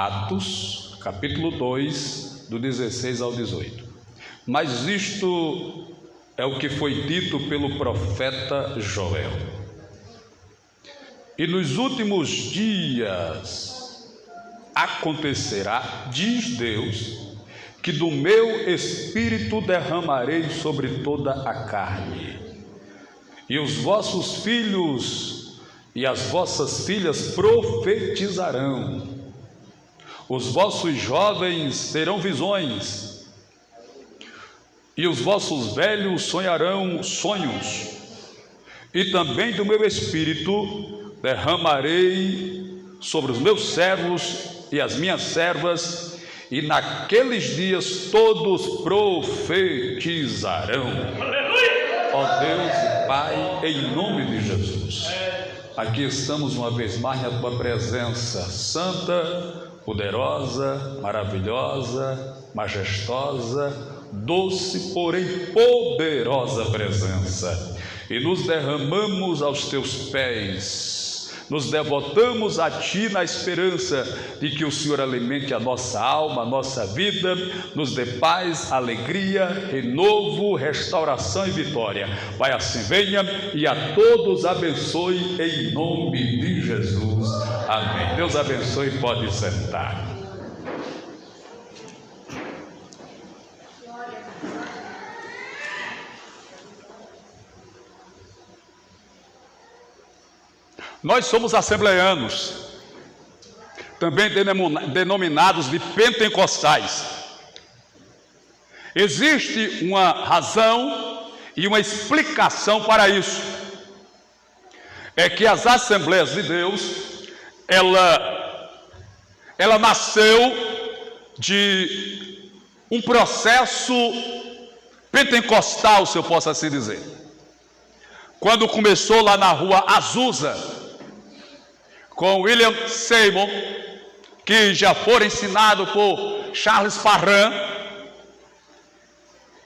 Atos, capítulo 2, do 16 ao 18. Mas isto é o que foi dito pelo profeta Joel. E nos últimos dias acontecerá, diz Deus, que do meu espírito derramarei sobre toda a carne, e os vossos filhos e as vossas filhas profetizarão, os vossos jovens terão visões, e os vossos velhos sonharão sonhos, e também do meu espírito derramarei sobre os meus servos e as minhas servas, e naqueles dias todos profetizarão. Ó Deus e Pai, em nome de Jesus, aqui estamos uma vez mais na tua presença santa, poderosa, maravilhosa, majestosa, doce, porém poderosa presença, e nos derramamos aos teus pés, nos devotamos a ti na esperança de que o Senhor alimente a nossa alma, a nossa vida, nos dê paz, alegria, renovo, restauração e vitória. Pai, assim venha e a todos abençoe em nome de Jesus. Amém. Deus abençoe, pode sentar. Nós somos assembleanos, também denominados de pentecostais. Existe uma razão e uma explicação para isso. É que as Assembleias de Deus, ela nasceu de um processo pentecostal, se eu posso assim dizer. Quando começou lá na rua Azusa, com William Seymour, que já foi ensinado por Charles Parham,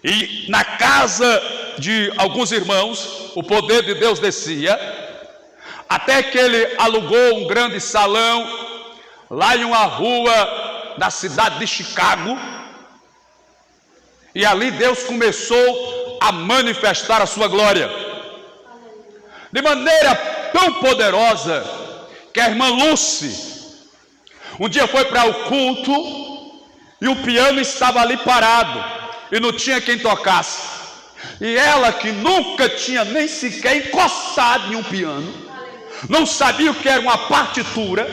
e na casa de alguns irmãos o poder de Deus descia, até que ele alugou um grande salão lá em uma rua da cidade de Chicago, e ali Deus começou a manifestar a sua glória de maneira tão poderosa que a irmã Lucy um dia foi para o culto e o piano estava ali parado e não tinha quem tocasse, e ela, que nunca tinha nem sequer encostado em um piano, não sabia o que era uma partitura,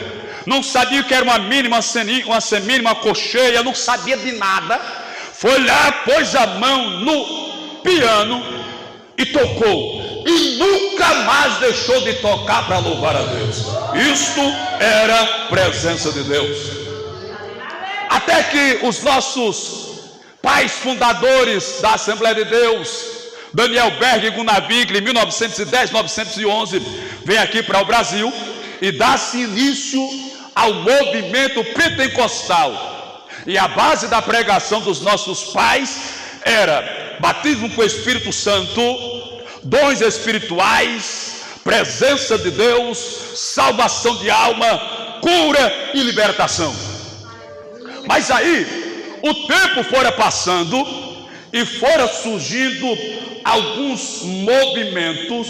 não sabia o que era uma mínima semínima cocheia, não sabia de nada, foi lá, pôs a mão no piano e tocou, e nunca mais deixou de tocar para louvar a Deus. Isto era presença de Deus. Até que os nossos pais fundadores da Assembleia de Deus, Daniel Berg e Gunnar Wigler, em 1910, 1911, vem aqui para o Brasil e dá-se início ao movimento pentecostal. E a base da pregação dos nossos pais era batismo com o Espírito Santo, dons espirituais, presença de Deus, salvação de alma, cura e libertação. Mas aí o tempo fora passando e fora surgindo alguns movimentos,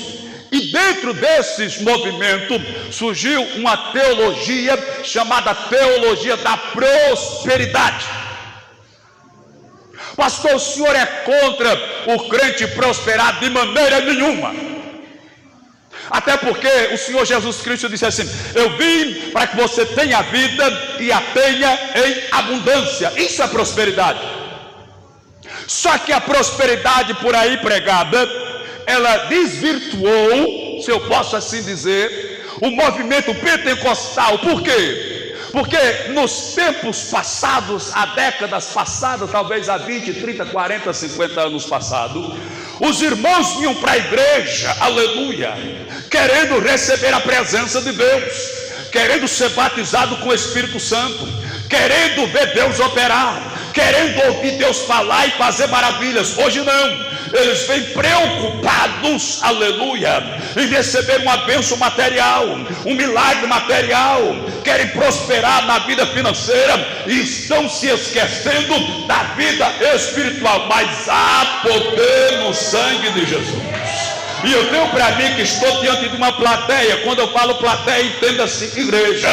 e dentro desses movimentos surgiu uma teologia chamada teologia da prosperidade. Pastor, o senhor é contra o crente prosperar? De maneira nenhuma. Até porque o Senhor Jesus Cristo disse assim: eu vim para que você tenha vida e a tenha em abundância. Isso é prosperidade. Só que a prosperidade por aí pregada, ela desvirtuou, se eu posso assim dizer, o movimento pentecostal. Por quê? Porque nos tempos passados, há décadas passadas, talvez há 20, 30, 40, 50 anos passados, os irmãos vinham para a igreja, aleluia, querendo receber a presença de Deus, querendo ser batizado com o Espírito Santo, querendo ver Deus operar, querendo ouvir Deus falar e fazer maravilhas. Hoje não. Eles vêm preocupados, aleluia, em receber uma bênção material, um milagre material, querem prosperar na vida financeira e estão se esquecendo da vida espiritual. Mas há poder no sangue de Jesus. E eu tenho para mim que estou diante de uma plateia. Quando eu falo plateia, entenda-se igreja,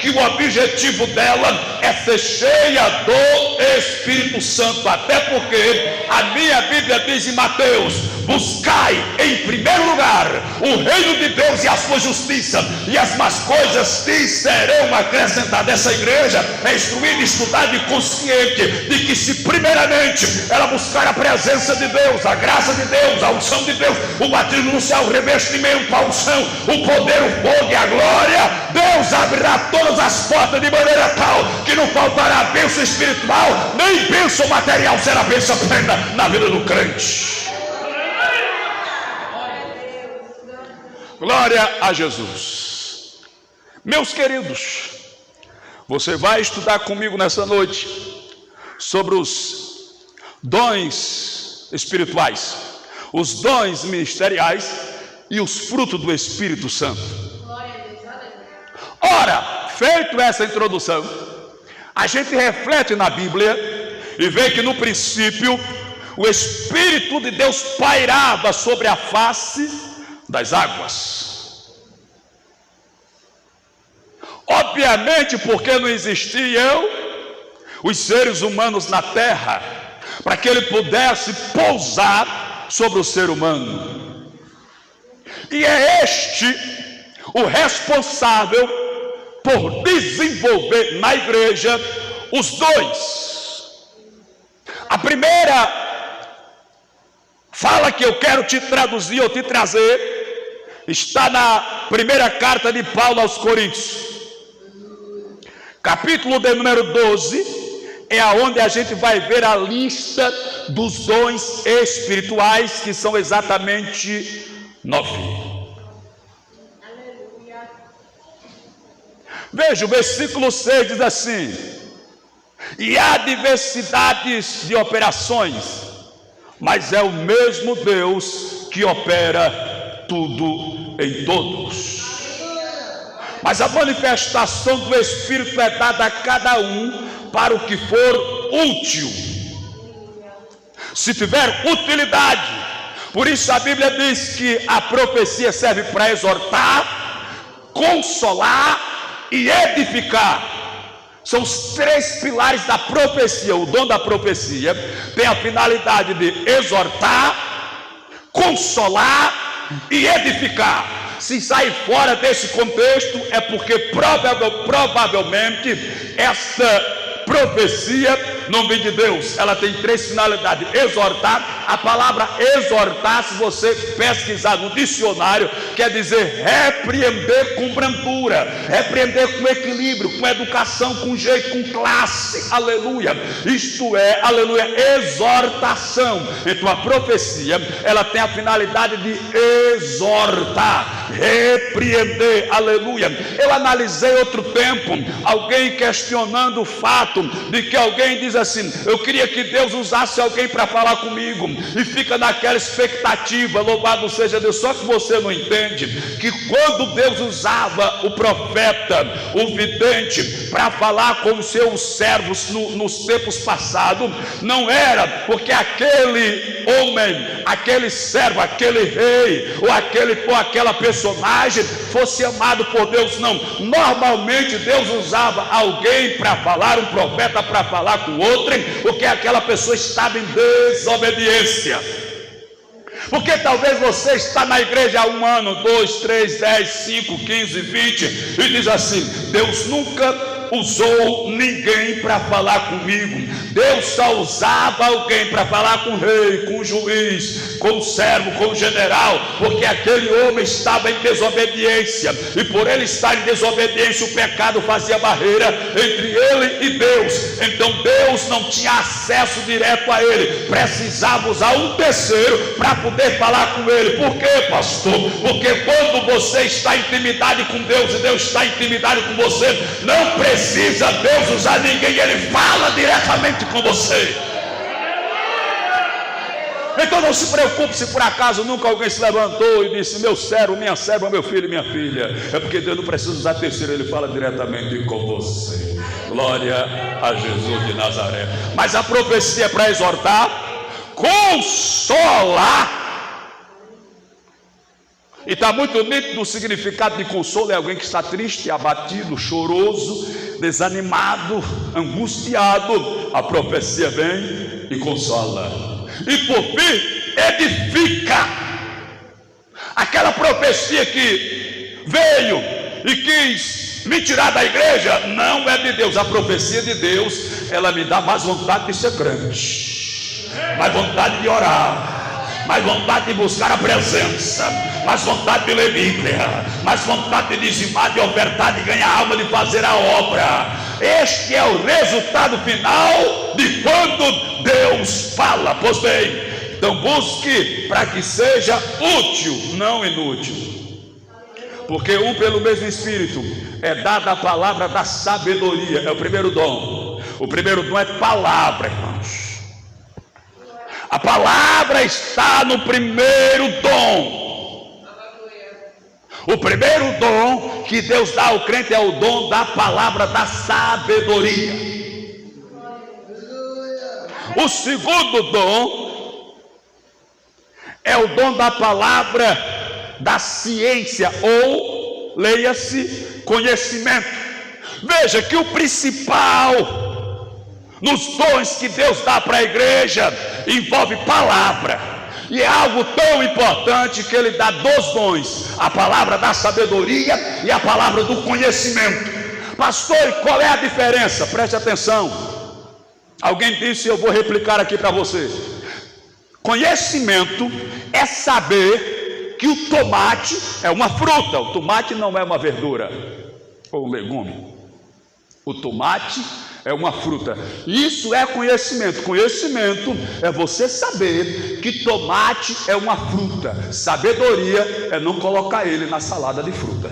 que o objetivo dela é ser cheia do Espírito Santo. Até porque a minha Bíblia diz em Mateus: buscai em primeiro lugar o reino de Deus e a sua justiça, e as más coisas te serão acrescentadas. Essa igreja é instruída, estudada e consciente de que, se primeiramente ela buscar a presença de Deus, a graça de Deus, a unção de Deus, o batismo no céu, o revestimento, a unção, o poder, o fogo e a glória, Deus abrirá todas as portas de maneira tal que não faltará bênção espiritual, nem bênção material, será bênção plena na vida do crente. Glória a Jesus. Meus queridos, você vai estudar comigo nessa noite sobre os dons espirituais, os dons ministeriais e os frutos do Espírito Santo. Ora, feito essa introdução, a gente reflete na Bíblia e vê que no princípio o Espírito de Deus pairava sobre a face das águas. Obviamente, porque não existiam os seres humanos na terra para que ele pudesse pousar sobre o ser humano. E é este o responsável por desenvolver na igreja os dons. A primeira fala que eu quero te traduzir ou te trazer está na primeira carta de Paulo aos Coríntios, capítulo de número 12, é aonde a gente vai ver a lista dos dons espirituais, que são exatamente 9. Veja, o versículo 6 diz assim: e há diversidades de operações, mas é o mesmo Deus que opera tudo em todos. Mas a manifestação do Espírito é dada a cada um para o que for útil, se tiver utilidade. Por isso a Bíblia diz que a profecia serve para exortar, consolar e edificar. São os 3 pilares da profecia. O dom da profecia tem a finalidade de exortar, consolar e edificar. Se sair fora desse contexto é porque provavelmente essa profecia não vem de Deus. Ela tem 3 finalidades: exortar. A palavra exortar, se você pesquisar no dicionário, quer dizer repreender com brandura, repreender com equilíbrio, com educação, com jeito, com classe. Aleluia. Isto é, aleluia, exortação. Então a profecia, ela tem a finalidade de exortar, repreender. Aleluia. Eu analisei outro tempo alguém questionando o fato de que alguém diz assim: eu queria que Deus usasse alguém para falar comigo, e fica naquela expectativa. Louvado seja Deus. Só que você não entende que quando Deus usava o profeta, o vidente, para falar com os seus servos nos tempos passados, não era porque aquele homem, aquele servo, aquele rei ou aquela personagem fosse amado por Deus, não. Normalmente Deus usava alguém para falar, um profeta para falar com outro, porque aquela pessoa estava em desobediência. Porque talvez você está na igreja há 1 ano, 2, 3, 10, 5, 15, 20 e diz assim: Deus nunca usou ninguém para falar comigo. Deus só usava alguém para falar com o rei, com o juiz, com o servo, com o general, porque aquele homem estava em desobediência, e por ele estar em desobediência, o pecado fazia barreira entre ele e Deus. Então Deus não tinha acesso direto a ele, precisava usar um terceiro para poder falar com ele. Por quê, pastor? Porque quando você está em intimidade com Deus e Deus está em intimidade com você, não precisa precisa Deus usar ninguém, Ele fala diretamente com você. Então não se preocupe se por acaso nunca alguém se levantou e disse: meu servo, minha serva, meu filho e minha filha. É porque Deus não precisa usar terceiro, Ele fala diretamente com você. Glória a Jesus de Nazaré. Mas a profecia é para exortar, consolar. E está muito nítido o significado de consolo. É alguém que está triste, abatido, choroso, desanimado, angustiado. A profecia vem e consola. E por fim, edifica. Aquela profecia que veio e quis me tirar da igreja, não é de Deus. A profecia de Deus, ela me dá mais vontade de ser crente, mais vontade de orar, mais vontade de buscar a presença, mais vontade de ler Bíblia, mais vontade de dizimar, de ofertar, de ganhar alma, de fazer a obra. Este é o resultado final de quando Deus fala. Pois bem, então busque para que seja útil, não inútil. Porque pelo mesmo Espírito é dada a palavra da sabedoria. É o primeiro dom. O primeiro dom é palavra, irmãos. A palavra está no primeiro dom. O primeiro dom que Deus dá ao crente é o dom da palavra da sabedoria. O segundo dom é o dom da palavra da ciência, ou, leia-se, conhecimento. Veja que o principal nos dons que Deus dá para a igreja envolve palavra. E é algo tão importante que Ele dá dois dons: a palavra da sabedoria e a palavra do conhecimento. Pastor, qual é a diferença? Preste atenção. Alguém disse, eu vou replicar aqui para você. Conhecimento é saber que o tomate é uma fruta. O tomate não é uma verdura ou um legume. O tomate é uma fruta. Isso é conhecimento. Conhecimento é você saber que tomate é uma fruta. Sabedoria é não colocar ele na salada de fruta.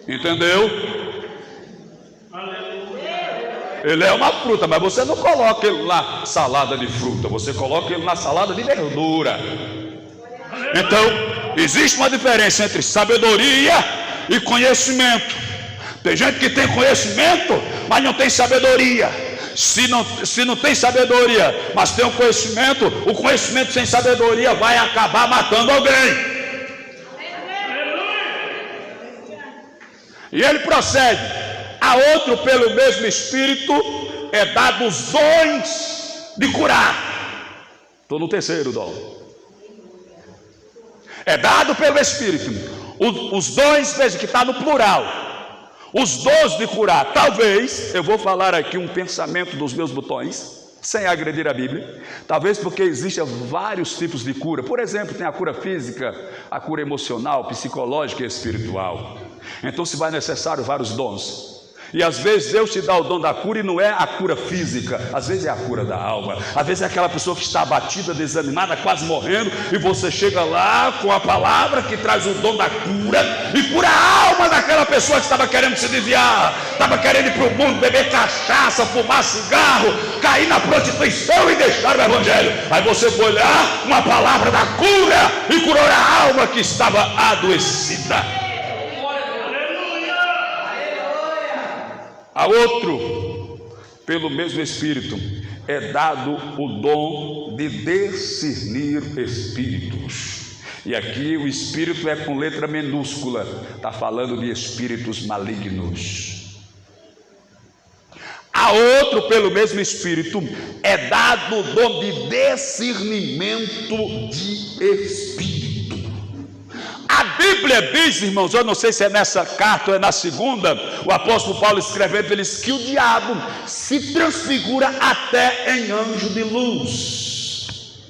Entendeu? Ele é uma fruta, mas você não coloca ele na salada de fruta. Você coloca ele na salada de verdura. Então, existe uma diferença entre sabedoria e conhecimento. Tem gente que tem conhecimento, mas não tem sabedoria. Se não tem sabedoria, mas tem o conhecimento sem sabedoria vai acabar matando alguém. E ele prossegue: a outro pelo mesmo Espírito é dado os dons de curar. Estou no terceiro dom. É dado pelo Espírito. Os dons, veja que está no plural. Os dons de curar. Talvez, eu vou falar aqui um pensamento dos meus botões, sem agredir a Bíblia. Talvez porque existem vários tipos de cura. Por exemplo, tem a cura física, a cura emocional, psicológica e espiritual. Então se vai necessário vários dons. E às vezes Deus te dá o dom da cura e não é a cura física, às vezes é a cura da alma. Às vezes é aquela pessoa que está abatida, desanimada, quase morrendo, e você chega lá com a palavra que traz o dom da cura e cura a alma daquela pessoa que estava querendo se desviar, estava querendo ir para o mundo, beber cachaça, fumar cigarro, cair na prostituição e deixar o evangelho. Aí você foi lá com a palavra da cura e curou a alma que estava adoecida. A outro, pelo mesmo Espírito, é dado o dom de discernir espíritos. E aqui o Espírito é com letra minúscula, está falando de espíritos malignos. A outro, pelo mesmo Espírito, é dado o dom de discernimento de espírito. A Bíblia diz, irmãos, eu não sei se é nessa carta ou é na segunda, o apóstolo Paulo escrevendo, ele diz que o diabo se transfigura até em anjo de luz.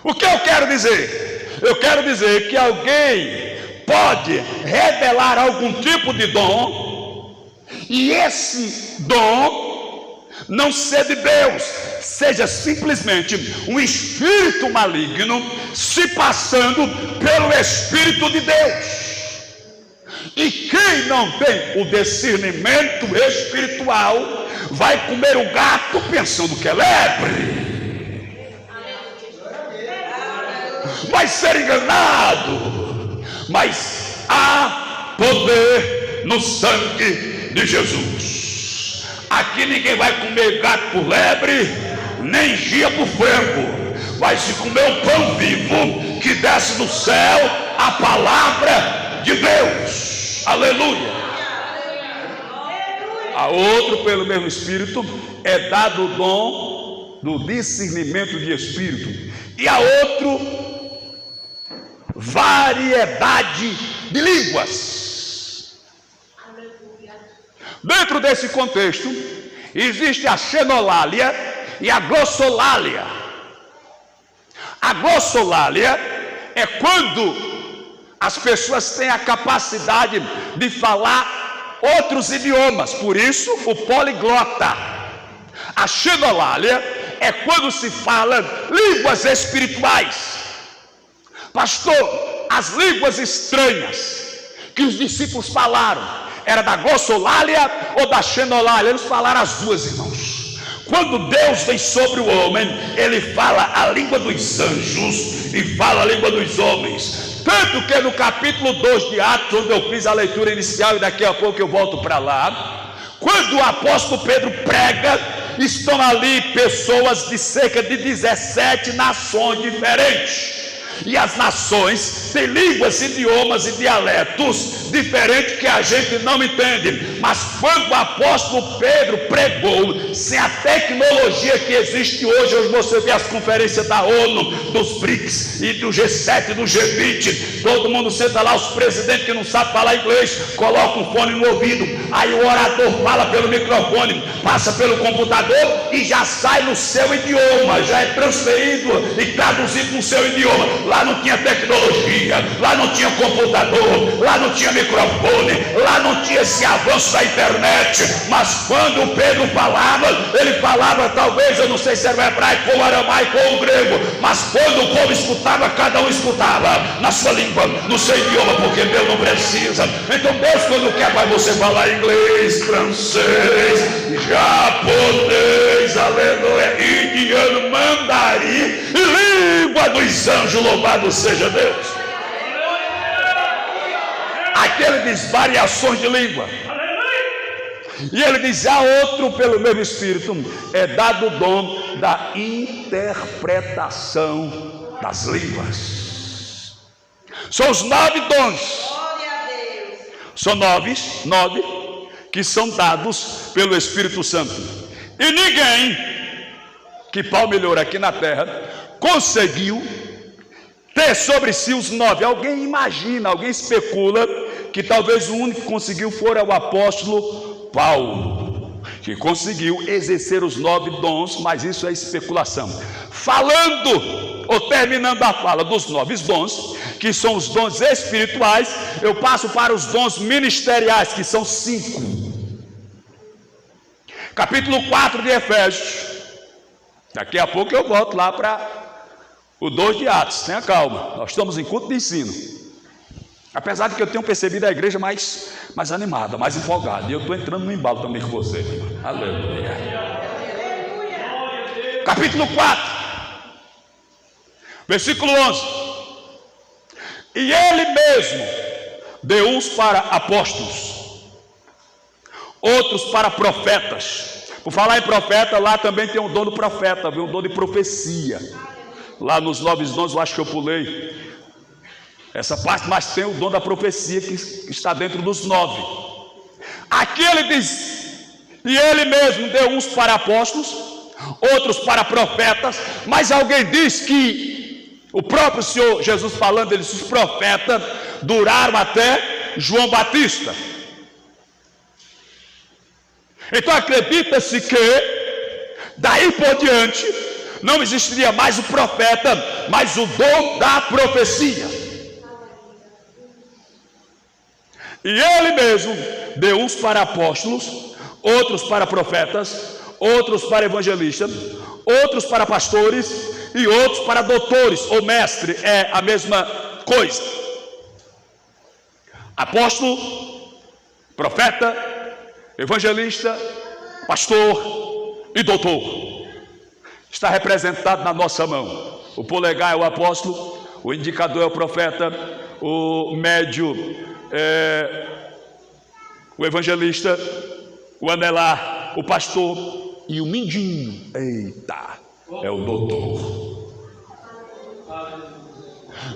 O que eu quero dizer? Eu quero dizer que alguém pode revelar algum tipo de dom, e esse dom não ser de Deus, seja simplesmente um espírito maligno se passando pelo Espírito de Deus. E quem não tem o discernimento espiritual vai comer o gato pensando que é lebre. Vai ser enganado. Mas há poder no sangue de Jesus. Aqui ninguém vai comer gato por lebre, nem gia por frango. Vai se comer um pão vivo que desce do céu, a palavra de Deus. Aleluia. A outro, pelo mesmo Espírito, é dado o dom do discernimento de Espírito. E a outro, variedade de línguas. Dentro desse contexto, existe a xenolália e a glossolalia. A glossolalia é quando as pessoas têm a capacidade de falar outros idiomas, por isso o poliglota. A xenolália é quando se fala línguas espirituais. Pastor, as línguas estranhas que os discípulos falaram, era da glossolalia ou da xenolália? Eles falaram as duas, irmãos. Quando Deus vem sobre o homem, ele fala a língua dos anjos e fala a língua dos homens. Tanto que no capítulo 2 de Atos, onde eu fiz a leitura inicial, e daqui a pouco eu volto para lá, quando o apóstolo Pedro prega, estão ali pessoas de cerca de 17 nações diferentes. E as nações têm línguas, idiomas e dialetos diferentes que a gente não entende. Mas quando o apóstolo Pedro pregou, sem a tecnologia que existe hoje você vê as conferências da ONU, dos BRICS e do G7 e do G20, todo mundo senta lá, os presidentes que não sabem falar inglês, colocam um fone no ouvido, aí o orador fala pelo microfone, passa pelo computador e já sai no seu idioma, já é transferido e traduzido no seu idioma. Lá não tinha tecnologia, lá não tinha computador, lá não tinha microfone, lá não tinha esse avanço da internet. Mas quando o Pedro falava, ele falava, talvez, eu não sei se era o hebraico ou o aramaico ou o grego, mas quando o povo escutava, cada um escutava na sua língua, no seu idioma, porque Deus não precisa. Então Deus, quando quer, vai você falar inglês, francês, japonês, aleluia, indiano, mandarim, língua dos anjos, louvado seja Deus. Aqui ele diz variações de língua. E ele diz a outro, pelo mesmo Espírito, é dado o dom da interpretação das línguas. São os 9 dons. São 9 que são dados pelo Espírito Santo. E ninguém que palmilhou aqui na terra conseguiu ter sobre si os 9. Alguém imagina, alguém especula que talvez o único que conseguiu fora o apóstolo Paulo, que conseguiu exercer os 9 dons, mas isso é especulação. Falando, ou terminando a fala dos 9 dons, que são os dons espirituais, eu passo para os dons ministeriais, que são 5. Capítulo 4 de Efésios. Daqui a pouco eu volto lá para o 2 de Atos. Tenha calma, nós estamos em culto de ensino. Apesar de que eu tenho percebido a igreja mais animada, mais empolgada. E eu estou entrando no embalo também com você. Aleluia. Capítulo 4, versículo 11. E ele mesmo deu uns para apóstolos, outros para profetas. Por falar em profeta, lá também tem um dom do profeta, viu? Um dom de profecia. Lá nos 9 dons, eu acho que eu pulei essa parte, mas tem o dom da profecia que está dentro dos 9. Aqui ele diz, e ele mesmo deu uns para apóstolos, outros para profetas, mas alguém diz que o próprio Senhor Jesus falando, ele disse, os profetas duraram até João Batista. Então acredita-se que daí por diante não existiria mais o profeta, mas o dom da profecia. E ele mesmo deu uns para apóstolos, outros para profetas, outros para evangelistas, outros para pastores e outros para doutores ou mestre, é a mesma coisa. apóstolo, profeta, evangelista, pastor e doutor. Está representado na nossa mão. O polegar é o apóstolo, o indicador é o profeta, o médio é o evangelista, o anelar, o pastor e o mindinho, eita, é o doutor.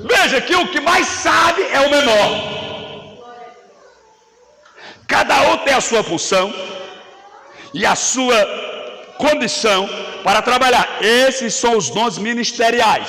Veja que o que mais sabe é o menor. Cada um tem a sua função e a sua condição para trabalhar. Esses são os dons ministeriais.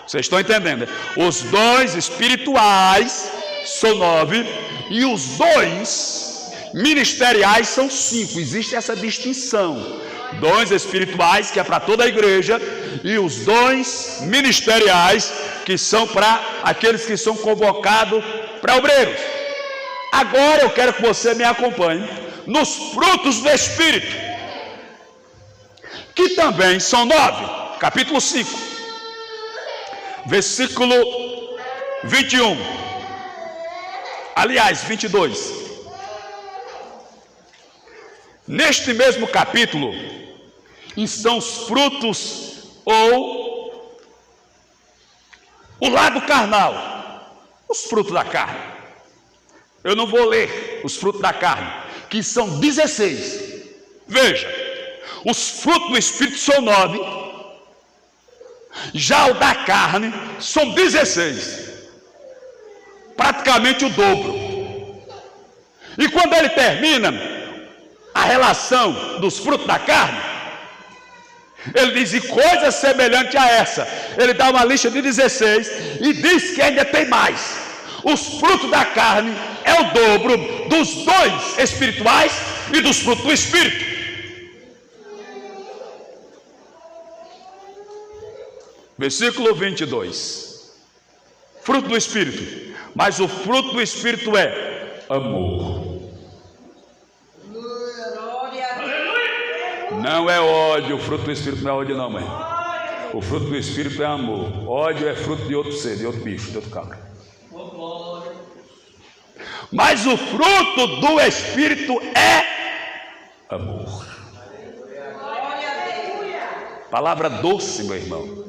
Vocês estão entendendo? Os dons espirituais são 9 e os dons ministeriais são 5. Existe essa distinção: dons espirituais, que é para toda a igreja, e os dons ministeriais, que são para aqueles que são convocados para obreiros. Agora eu quero que você me acompanhe nos frutos do Espírito, que também são 9, capítulo 5, versículo 21, aliás 22. Neste mesmo capítulo estão os frutos, ou o lado carnal, os frutos da carne. Eu não vou ler os frutos da carne, que são 16. Veja, os frutos do Espírito são 9, já o da carne são 16, praticamente o dobro. E quando ele termina a relação dos frutos da carne, ele diz: e coisa semelhante a essa. Ele dá uma lista de 16 e diz que ainda tem mais. Os frutos da carne é o dobro dos dons espirituais e dos frutos do Espírito. Versículo 22. Fruto do Espírito. Mas o fruto do Espírito é amor. Não é ódio. O fruto do Espírito não é ódio não, mãe. O fruto do Espírito é amor. Ódio é fruto de outro ser, de outro bicho, de outro cabra. Mas o fruto do Espírito é amor. Palavra doce, meu irmão,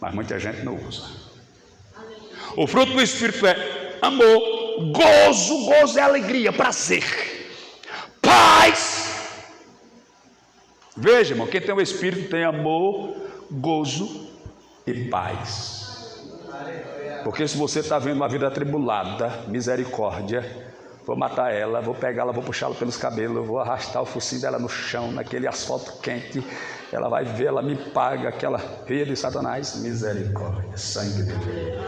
mas muita gente não usa. O fruto do Espírito é amor, gozo. Gozo é alegria, prazer, paz. Veja, irmão, quem tem o Espírito tem amor, gozo e paz. Porque se você está vendo uma vida atribulada, misericórdia, vou matar ela, vou pegá-la, vou puxá-la pelos cabelos, vou arrastar o focinho dela no chão, naquele asfalto quente, ela vai ver, ela me paga, aquela filha de Satanás. Misericórdia, sangue de Deus.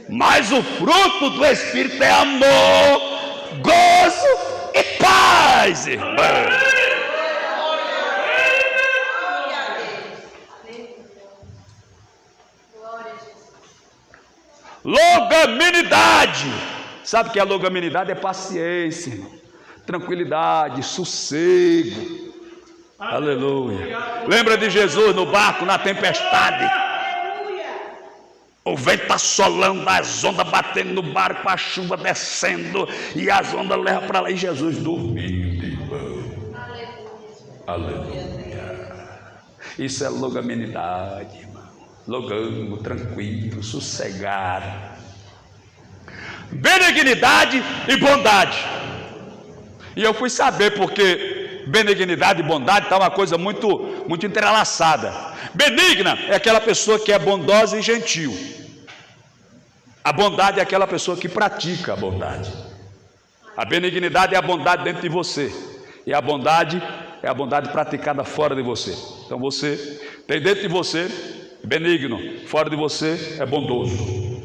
Mas o fruto do Espírito é amor, gozo e paz, irmão. Longanimidade. Sabe o que é longanimidade? É paciência, irmão. Tranquilidade, sossego. Aleluia. Lembra de Jesus no barco, na tempestade? O vento está assolando, as ondas batendo no barco, a chuva descendo, e as ondas levam para lá, e Jesus dormindo, irmão. Aleluia. Isso é longanimidade, irmão. Logano, tranquilo, sossegado. Benignidade e bondade. E eu fui saber porque benignidade e bondade está uma coisa muito entrelaçada. Benigna é aquela pessoa que é bondosa e gentil. A bondade é aquela pessoa que pratica a bondade. A benignidade é a bondade dentro de você, e a bondade é a bondade praticada fora de você. Então você tem dentro de você benigno, fora de você é bondoso.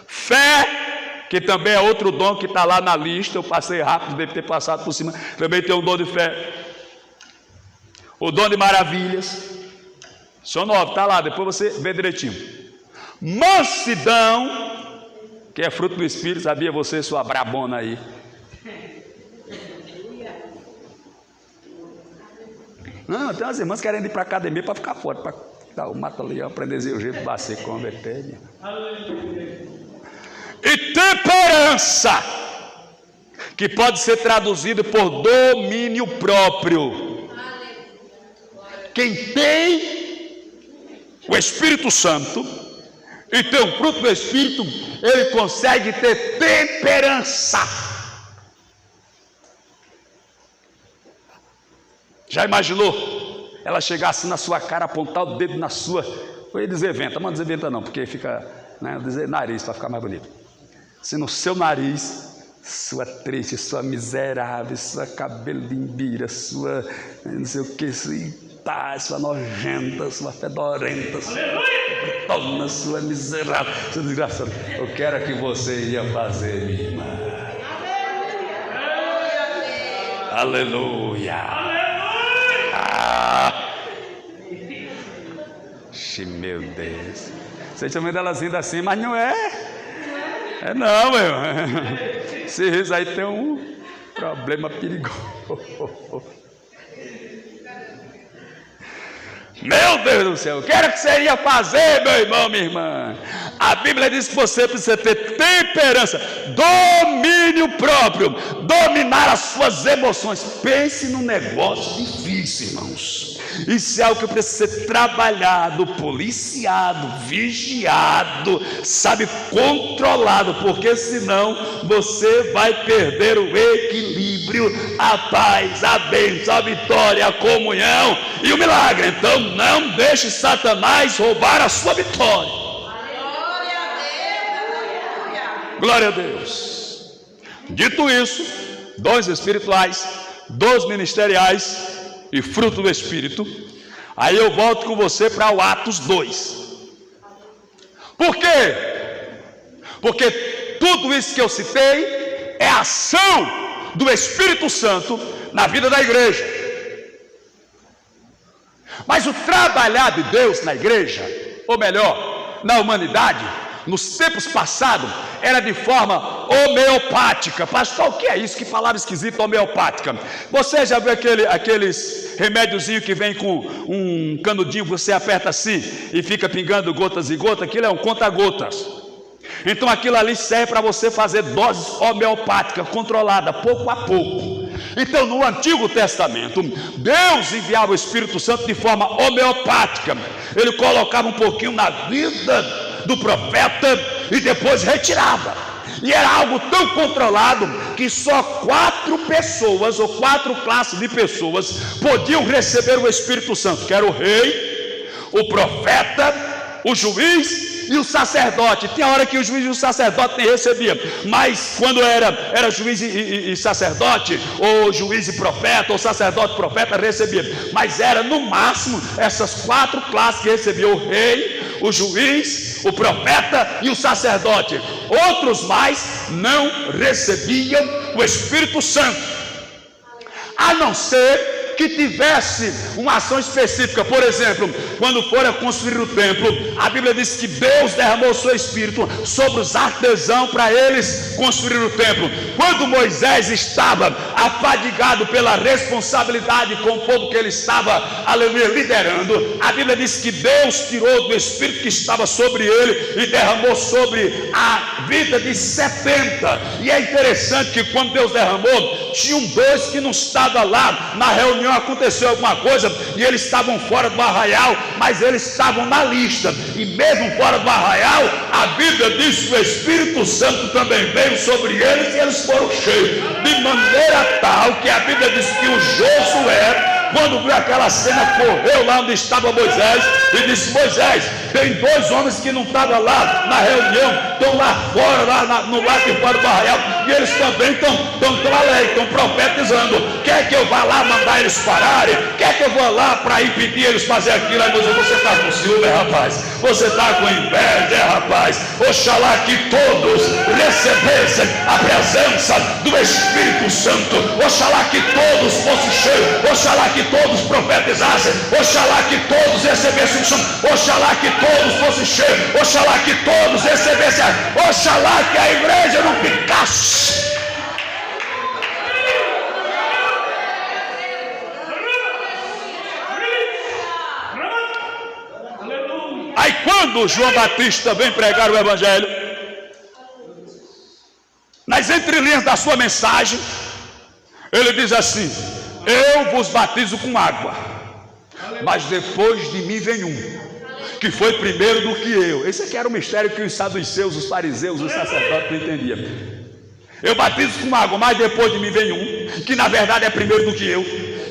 Fé, que também é outro dom que está lá na lista, eu passei rápido, deve ter passado por cima. Também tem um dom de fé, o dom de maravilhas. São 9, está lá, depois você vê direitinho. Mansidão, que é fruto do Espírito, sabia você, sua brabona aí? Não, tem umas irmãs querendo ir para a academia para ficar forte, para Tá, o mata-leão, aprender o jeito de se converter. E temperança, que pode ser traduzido por domínio próprio. Quem tem o Espírito Santo e tem o fruto do Espírito, ele consegue ter temperança. Já imaginou? Ela chegasse na sua cara, apontar o dedo na sua... Eu ia dizer venta, mas não dizer venta não, porque fica... Né, eu dizer nariz, para ficar mais bonito. Se no seu nariz, sua triste, sua miserável, sua cabelimbira, sua... não sei o que, sua nojenta, sua fedorenta, sua tona, sua miserável, sua desgraçada. Eu quero que você ia fazer, minha irmã. Aleluia. Meu Deus. Vocês chamam dela assim, mas não é. É não, meu irmão. Esse riso aí tem um problema perigoso. Meu Deus do céu, o que era que você ia fazer, meu irmão, minha irmã? A Bíblia diz que você precisa ter temperança, domínio próprio, dominar as suas emoções. Pense num negócio difícil, irmãos. Isso é algo que precisa ser trabalhado, policiado, vigiado, sabe, controlado, porque senão você vai perder o equilíbrio, a paz, a bênção, a vitória, a comunhão e o milagre. Então não deixe Satanás roubar a sua vitória. Glória a Deus. Dito isso, dons espirituais, dons ministeriais e fruto do Espírito. Aí eu volto com você para o Atos 2. Por quê? Porque tudo isso que eu citei é a ação do Espírito Santo na vida da igreja. Mas o trabalhar de Deus na igreja, ou melhor, na humanidade, nos tempos passados, era de forma homeopática. Pastor, o que é isso? Que palavra esquisita, homeopática. Você já viu aqueles remédiozinhos que vem com um canudinho, você aperta assim e fica pingando gotas e gotas? Aquilo é um conta-gotas. Então aquilo ali serve para você fazer doses homeopáticas, controlada, pouco a pouco. Então no Antigo Testamento, Deus enviava o Espírito Santo de forma homeopática. Ele colocava um pouquinho na vida do profeta e depois retirava. E era algo tão controlado que só 4 pessoas ou 4 classes de pessoas podiam receber o Espírito Santo, que era o rei, o profeta, o juiz e o sacerdote. Tinha hora que o juiz e o sacerdote nem recebiam, mas quando era juiz e sacerdote, ou juiz e profeta, ou sacerdote e profeta, recebia. Mas era no máximo essas 4 classes que recebiam: o rei, o juiz, o profeta e o sacerdote. Outros mais não recebiam o Espírito Santo, a não ser que tivesse uma ação específica. Por exemplo, quando for a construir o templo, a Bíblia diz que Deus derramou o seu Espírito sobre os artesãos para eles construir o templo. Quando Moisés estava afadigado pela responsabilidade com o povo que ele estava, aleluia, liderando, a Bíblia diz que Deus tirou do Espírito que estava sobre ele e derramou sobre a vida de 70. E é interessante que quando Deus derramou, tinham 2 que não estavam lá na reunião. Aconteceu alguma coisa e eles estavam fora do arraial, mas eles estavam na lista. E mesmo fora do arraial, a Bíblia diz que o Espírito Santo também veio sobre eles e eles foram cheios, de maneira tal que a Bíblia diz que o Josué, quando viu aquela cena, correu lá onde estava Moisés e disse: Moisés, tem 2 homens que não estavam lá na reunião, estão lá fora, no lado de fora do arraial, e eles também estão alegres, estão profetizando. Quer que eu vá lá mandar eles pararem? Quer que eu vá lá para impedir eles fazer aquilo? Aí Moisés: você está com ciúme, rapaz? Você está com inveja, rapaz? Oxalá que todos recebessem a presença do Espírito Santo. Oxalá que todos fossem cheios. Oxalá que todos profetizassem. Oxalá que todos recebessem o Santo. Oxalá que todos fossem cheios. Oxalá que todos recebessem. Oxalá que a igreja não ficasse. quando João Batista vem pregar o Evangelho, nas entrelinhas da sua mensagem, ele diz assim: eu vos batizo com água, mas depois de mim vem um que foi primeiro do que eu. Esse aqui era o mistério que os saduceus, os fariseus, os sacerdotes não entendiam. Eu batizo com água, mas depois de mim vem um que na verdade é primeiro do que eu,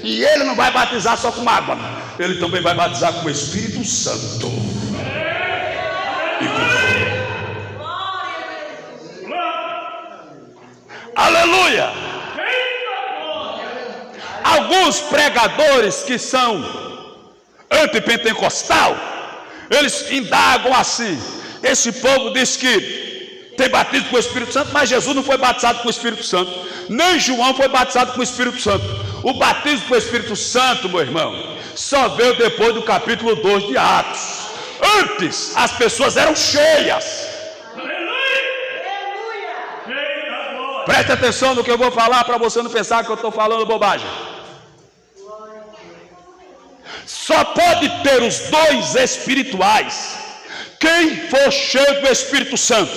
e ele não vai batizar só com água, ele também vai batizar com o Espírito Santo e com fogo. Aleluia! Alguns pregadores que são antipentecostal, eles indagam assim: esse povo diz que tem batismo com o Espírito Santo, mas Jesus não foi batizado com o Espírito Santo, nem João foi batizado com o Espírito Santo. O batismo com o Espírito Santo, meu irmão, só veio depois do capítulo 2 de Atos. Antes as pessoas eram cheias. Preste atenção no que eu vou falar, para você não pensar que eu estou falando bobagem. Só pode ter os dons espirituais quem for cheio do Espírito Santo.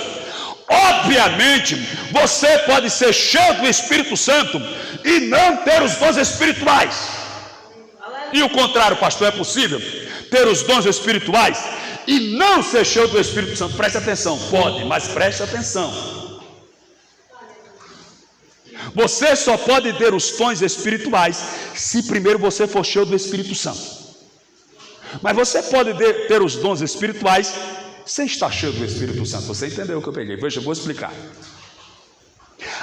Obviamente, você pode ser cheio do Espírito Santo e não ter os dons espirituais. E o contrário, pastor, é possível ter os dons espirituais e não ser cheio do Espírito Santo? Preste atenção, pode, mas preste atenção. Você só pode ter os dons espirituais se primeiro você for cheio do Espírito Santo. Mas você pode ter os dons espirituais sem estar cheio do Espírito Santo. Você entendeu o que eu peguei? Veja, eu vou explicar.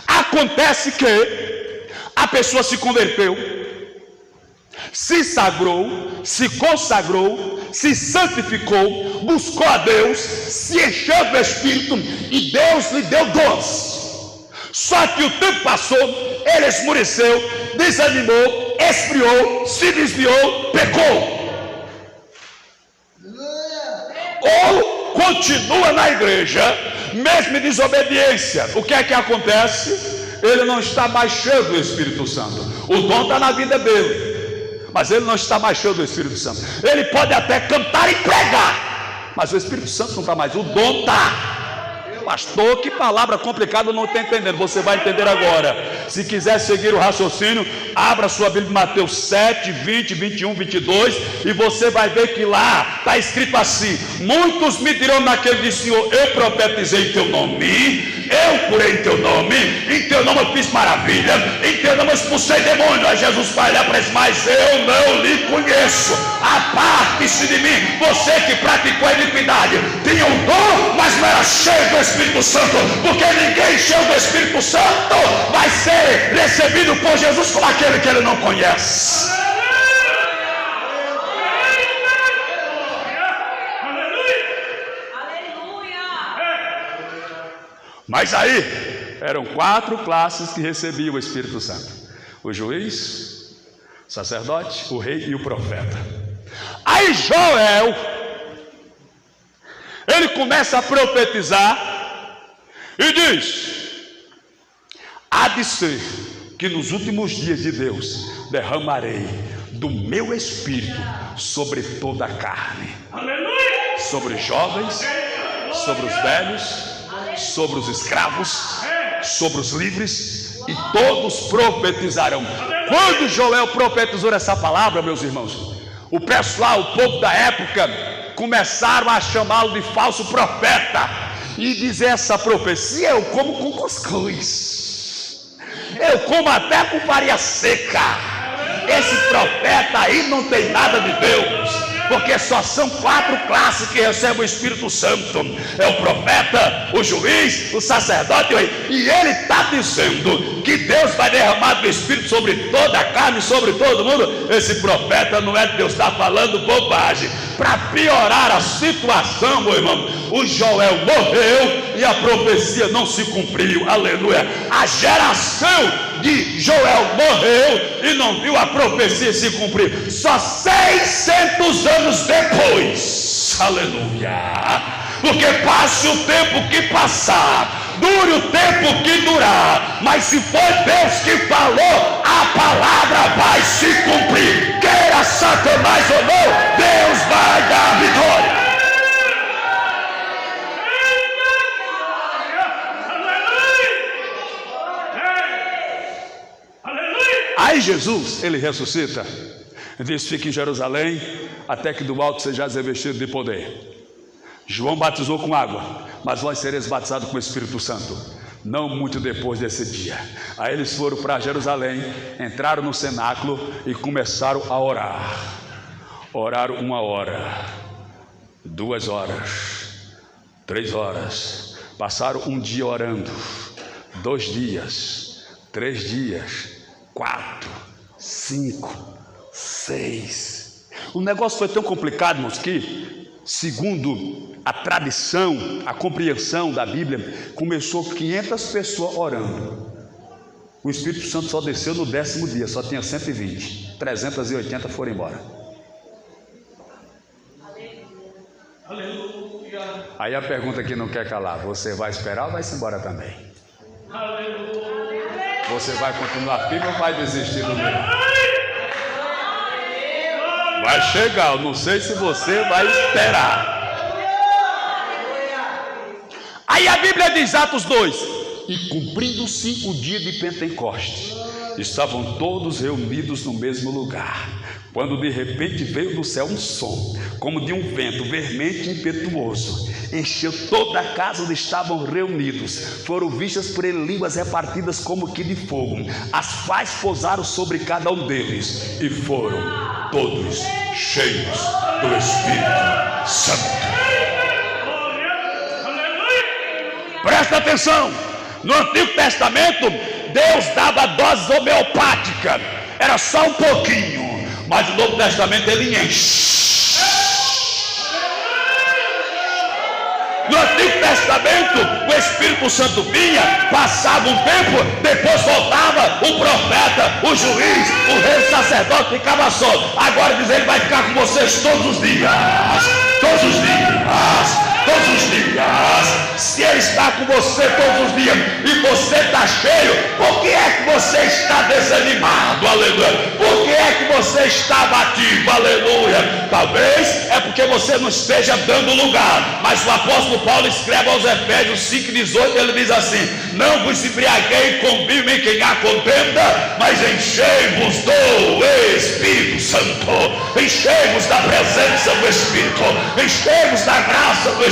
Acontece que a pessoa se converteu, se sagrou, se consagrou, se santificou, buscou a Deus, se encheu do Espírito e Deus lhe deu dons. Só que o tempo passou, ele esmoreceu, desanimou, esfriou, se desviou, pecou. Ou continua na igreja, mesmo em desobediência. O que é que acontece? Ele não está mais cheio do Espírito Santo. O dom está na vida dele, mas ele não está mais cheio do Espírito Santo. Ele pode até cantar e pregar, mas o Espírito Santo não está mais. O dom está. Pastor, que palavra complicada, eu não estou entendendo. Você vai entender agora. Se quiser seguir o raciocínio, abra sua Bíblia em Mateus 7, 20, 21, 22, e você vai ver que lá está escrito assim: muitos me dirão naquele dia: Senhor, eu profetizei em teu nome, eu curei em teu nome, em teu nome eu fiz maravilha, em teu nome eu expulsei demônio. Aí Jesus vai olhar para eles: mas eu não lhe conheço, aparte-se de mim, você que praticou a iniquidade. Tinha um dom, mas não era cheio do Espírito Santo, porque ninguém cheio do Espírito Santo vai ser recebido por Jesus como aquele que ele não conhece. Mas aí eram 4 classes que recebiam o Espírito Santo: o juiz, o sacerdote, o rei e o profeta. Aí Joel, ele começa a profetizar e diz: há de ser que nos últimos dias de Deus derramarei do meu Espírito sobre toda a carne. Aleluia! Sobre os jovens, sobre os velhos, sobre os escravos, sobre os livres, e todos profetizarão. Quando Joel profetizou essa palavra, meus irmãos, o pessoal, o povo da época, começaram a chamá-lo de falso profeta e dizer: essa profecia eu como com cuscuz, eu como até com farinha seca. Esse profeta aí não tem nada de Deus, porque só são 4 classes que recebem o Espírito Santo: é o profeta, o juiz, o sacerdote e o rei. E ele está dizendo que Deus vai derramar do Espírito sobre toda a carne, sobre todo mundo. Esse profeta não é de Deus, está falando bobagem. Para piorar a situação, meu irmão, o Joel morreu e a profecia não se cumpriu. Aleluia! A geração de Joel morreu e não viu a profecia se cumprir. Só 600 anos depois. Aleluia! Porque passe o tempo que passar, dure o tempo que durar, mas se foi Deus que falou, a palavra vai se cumprir. Queira Satanás ou não, Deus vai dar vitória. Aí Jesus, ele ressuscita. Diz: fique em Jerusalém, até que do alto sejais revestido de poder. João batizou com água, mas vós sereis batizados com o Espírito Santo, não muito depois desse dia. Aí eles foram para Jerusalém, entraram no cenáculo e começaram a orar. Oraram 1 hora, 2 horas, 3 horas. Passaram um dia orando, 2 dias, 3 dias, 4, 5, 6. O negócio foi tão complicado, irmãos, que, segundo a tradição, a compreensão da Bíblia, começou 500 pessoas orando. O Espírito Santo só desceu no 10º dia, só tinha 120. 380 foram embora. Aleluia. Aí a pergunta que não quer calar: você vai esperar ou vai se embora também? Aleluia. Você vai continuar firme ou vai desistir do meio? Vai chegar, eu não sei se você vai esperar. Aí a Bíblia diz, Atos 2: e cumprindo-se o dia de Pentecostes, estavam todos reunidos no mesmo lugar, quando de repente veio do céu um som, como de um vento veemente e impetuoso, encheu toda a casa onde estavam reunidos. Foram vistas por ele línguas repartidas como que de fogo, as quais pousaram sobre cada um deles, e foram todos cheios do Espírito Santo. Presta atenção, no Antigo Testamento Deus dava dose homeopática, era só um pouquinho, mas no Novo Testamento ele enche. No Antigo Testamento o Espírito Santo vinha, passava um tempo, depois voltava o profeta, o juiz, o rei, o sacerdote ficava só. Agora diz ele: vai ficar com vocês todos os dias, todos os dias. Todos os dias. Se ele está com você todos os dias e você está cheio, por que é que você está desanimado? Aleluia. Por que é que você está abatido? Aleluia. Talvez é porque você não esteja dando lugar. Mas o apóstolo Paulo escreve aos Efésios 5,18, ele diz assim: não vos embriaguei com vinho em quem há contenda, mas enchei-vos do Espírito Santo, enchei-vos da presença do Espírito, enchei-vos da graça do Espírito.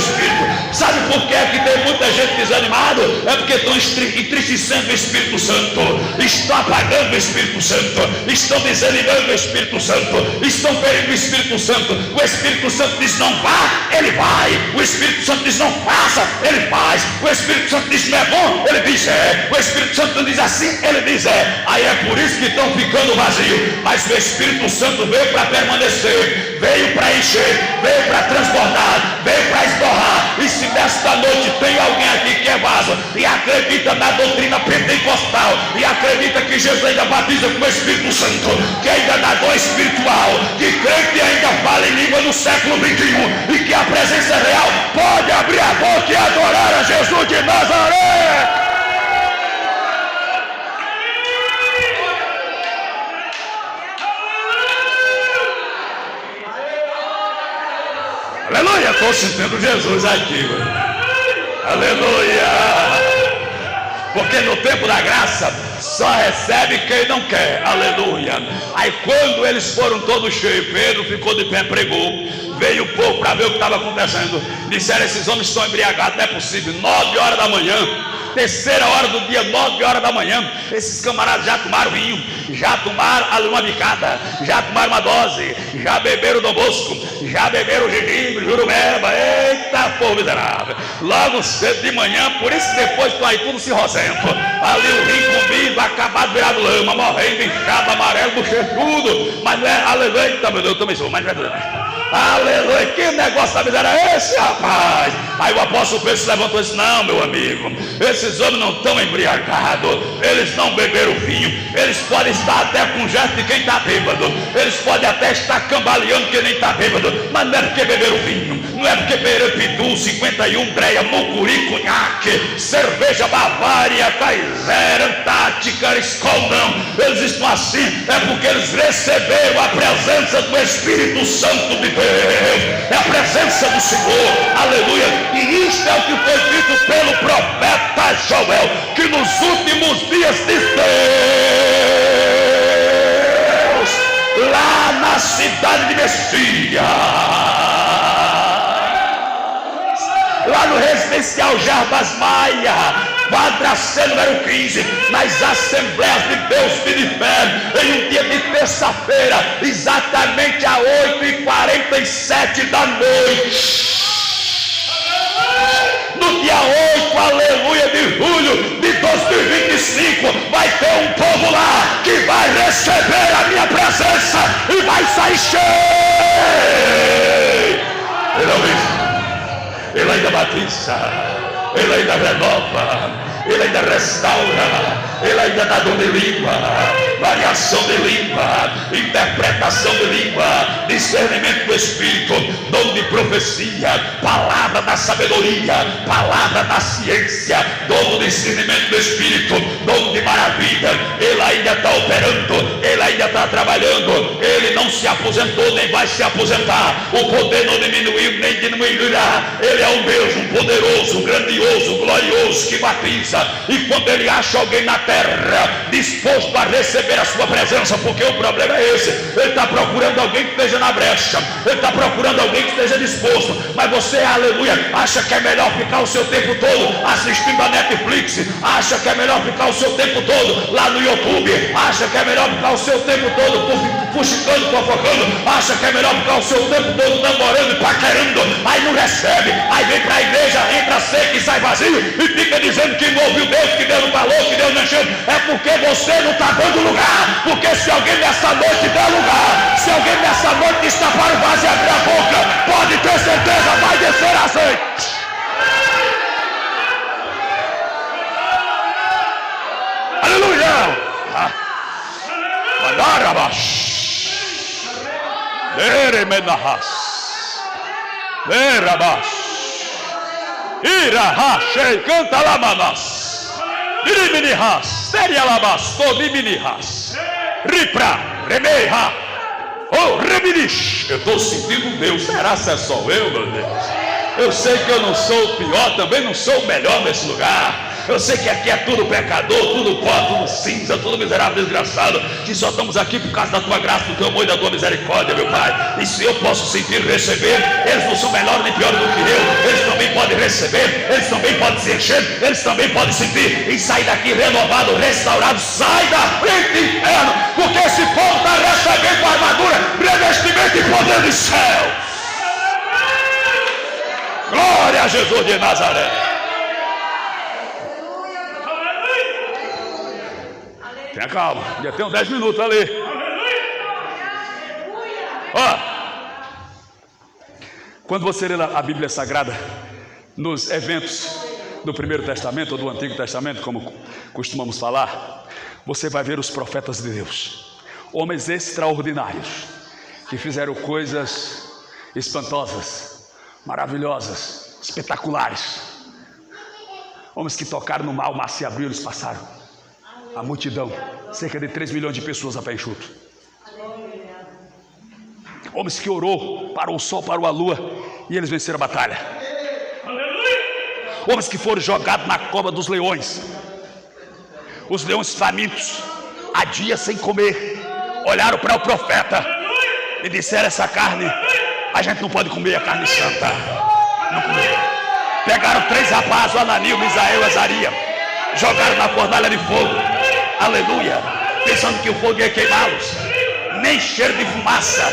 Sabe por que é que tem muita gente desanimada? É porque estão entristecendo o Espírito Santo, estão apagando o Espírito Santo, estão desanimando o Espírito Santo, estão ferindo o Espírito Santo. O Espírito Santo diz não vá, ele vai. O Espírito Santo diz não faça, ele faz. O Espírito Santo diz não é bom, ele diz é. O Espírito Santo diz assim, ele diz é. Aí é por isso que estão ficando vazios. Mas o Espírito Santo veio para permanecer, veio para encher, veio para transbordar, veio para esborrar. E se nesta noite tem alguém aqui que é vaso e acredita na doutrina pentecostal, e acredita que Jesus ainda batiza com o Espírito Santo, que ainda dá dom espiritual, que crê que ainda fala em língua no século 21 e que a presença é real, pode abrir a boca e adorar a Jesus de Nazaré. Aleluia, estou sentindo Jesus aqui, aleluia, porque no tempo da graça só recebe quem não quer, aleluia. Aí quando eles foram todos cheios, Pedro ficou de pé, pregou, veio o povo para ver o que estava acontecendo. Disseram: esses homens estão embriagados, não é possível. 9 horas da manhã, terceira hora do dia, 9 horas da manhã, esses camaradas já tomaram vinho, já tomaram uma bicada, já tomaram uma dose, já beberam do Bosco, já beberam gengibre, jurumeba. Eita, povo miserável, logo cedo de manhã. Por isso depois estão aí tudo cirrosento, ali o rim comido, acabado, virado lama, morrendo, inchado, amarelo, bochechudo. Mas não é, aleluia, eita, meu Deus, eu também sou, mas não é, aleluia, que negócio da miséria é esse, rapaz? Aí o apóstolo Pedro se levantou e disse: não, meu amigo, esses homens não estão embriagados, eles não beberam vinho, eles podem estar até com gesto de quem está bêbado, eles podem até estar cambaleando que nem está bêbado, mas não é porque beberam vinho, não é porque beberam Pitu, 51, Breia, Mucuri, Cunhaque, cerveja Bavária, Kaiser, Antártica, Skol, não. Eles estão assim, é porque eles receberam a presença do Espírito Santo de Deus, é a presença do Senhor, aleluia. E isto é o que foi dito pelo profeta Joel, que nos últimos dias de Deus cidade de Messias, lá no residencial Jarbas Maia, quadracê número 15, nas Assembleias de Deus de Fé, em um dia de terça-feira, exatamente às 8h47 da noite. No dia 8, aleluia, de julho de 2025, vai ter um povo lá que vai receber a minha presença e vai sair cheio. Ele ainda batiza, Ele ainda renova, Ele ainda restaura, Ele ainda dá dom de língua, variação de língua, interpretação de língua, discernimento do Espírito, dom de profecia, palavra da sabedoria, palavra da ciência, dom do discernimento do Espírito, dom de maravilha. Ele ainda está operando, Ele ainda está trabalhando, Ele não se aposentou nem vai se aposentar, o poder não diminuiu nem diminuirá. Ele é o mesmo, poderoso, grandioso, glorioso, que batiza. E quando Ele acha alguém na terra disposto a receber a sua presença, porque o problema é esse, Ele está procurando alguém que esteja na brecha, Ele está procurando alguém que esteja disposto. Mas você, aleluia, acha que é melhor ficar o seu tempo todo assistindo a Netflix, acha que é melhor ficar o seu tempo todo lá no YouTube, acha que é melhor ficar o seu tempo todo fuxicando, fofocando, acha que é melhor ficar o seu tempo todo namorando e paquerando, aí não recebe, aí vem para a igreja, entra seco e sai vazio e fica dizendo que não ouviu Deus, que Deus não falou, que Deus não encheu. É porque você não está dando lugar. Porque se alguém nessa noite der lugar, se alguém nessa noite destapar o vaso e abrir a boca, pode ter certeza, vai descer azeite. Aleluia. Mandarabas, Eremenahas, Erabas, Irahashei, canta lá, manas, Iriminihas, Terialabas, Todiminihas, Ripra, Remeha, oh, Reminish. Eu estou sentindo Deus. Será que é só eu, meu Deus? Eu sei que eu não sou o pior, também não sou o melhor nesse lugar. Eu sei que aqui é tudo pecador, tudo pó, tudo cinza, tudo miserável, desgraçado, que só estamos aqui por causa da tua graça, do teu amor e da tua misericórdia, meu Pai. E se eu posso sentir e receber, eles não são melhores nem piores do que eu. Eles também podem receber, eles também podem se encher, eles também podem sentir e sair daqui renovado, restaurado. Sai da frente, inferno, porque esse povo está recebendo a armadura, revestimento e poder do céu. Glória a Jesus de Nazaré. Tenha calma, já tem 10 minutos ali. Ó, quando você lê a Bíblia Sagrada, nos eventos do Primeiro Testamento ou do Antigo Testamento, como costumamos falar, você vai ver os profetas de Deus, homens extraordinários, que fizeram coisas espantosas, maravilhosas, espetaculares. Homens que tocaram no mar, o mar se abriu, eles passaram. A multidão, cerca de 3 milhões de pessoas a pé enxuto. Homens que orou, parou o sol, parou a lua, e eles venceram a batalha. Homens que foram jogados na cova dos leões, os leões famintos, há dias sem comer, olharam para o profeta e disseram: essa carne, a gente não pode comer, a carne santa. Não comer. Pegaram 3 rapazes, o Ananias, o Misael e o Azaria, jogaram na fornalha de fogo, aleluia, pensando que o fogo ia queimá-los. Nem cheiro de fumaça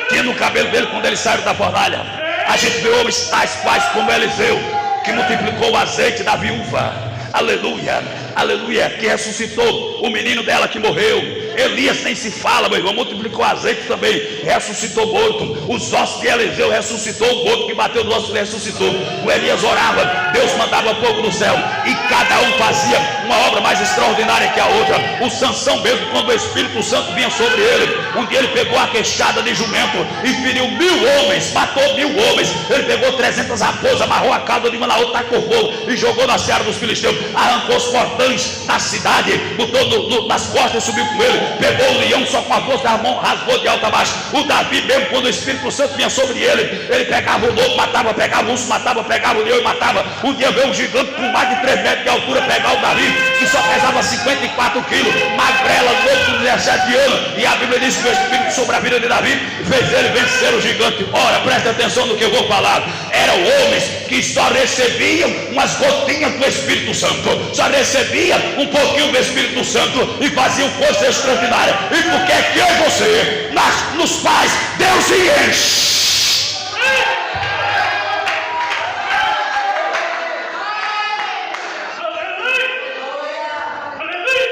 tinha no cabelo dele quando eles saíram da fornalha. A gente vê homens tais quais como Eliseu, que multiplicou o azeite da viúva, aleluia, aleluia, que ressuscitou o menino dela que morreu. Elias nem se fala, meu irmão, multiplicou azeite também, ressuscitou morto. Os ossos de Eliseu ressuscitou o morto que bateu nos ossos, ressuscitou. O Elias orava, Deus mandava fogo do céu, e cada um fazia uma obra mais extraordinária que a outra. O Sansão mesmo, quando o Espírito Santo vinha sobre ele, um dia ele pegou a queixada de jumento e feriu 1000 homens, matou 1000 homens. Ele pegou 300 raposas, amarrou a cauda de uma na outra, tacou fogo e jogou na seara dos filisteus, arrancou os portões da cidade, botou nas costas e subiu com ele. Pegou o leão só com a força da mão, rasgou de alto a baixo. O Davi mesmo, quando o Espírito Santo vinha sobre ele, ele pegava o lobo, matava, pegava o urso, matava, pegava o leão e matava. Um dia veio um gigante com mais de 3 metros de altura pegar o Davi, que só pesava pesava 54 quilos, magrela, louco, 17 anos, e a Bíblia diz que o Espírito sobre a vida de Davi fez ele vencer o gigante. Ora, presta atenção no que eu vou falar. Eram homens que só recebiam umas gotinhas do Espírito Santo, só recebiam um pouquinho do Espírito Santo e faziam coisas extraordinárias. E por que é que eu e você, nos pais, Deus se enche?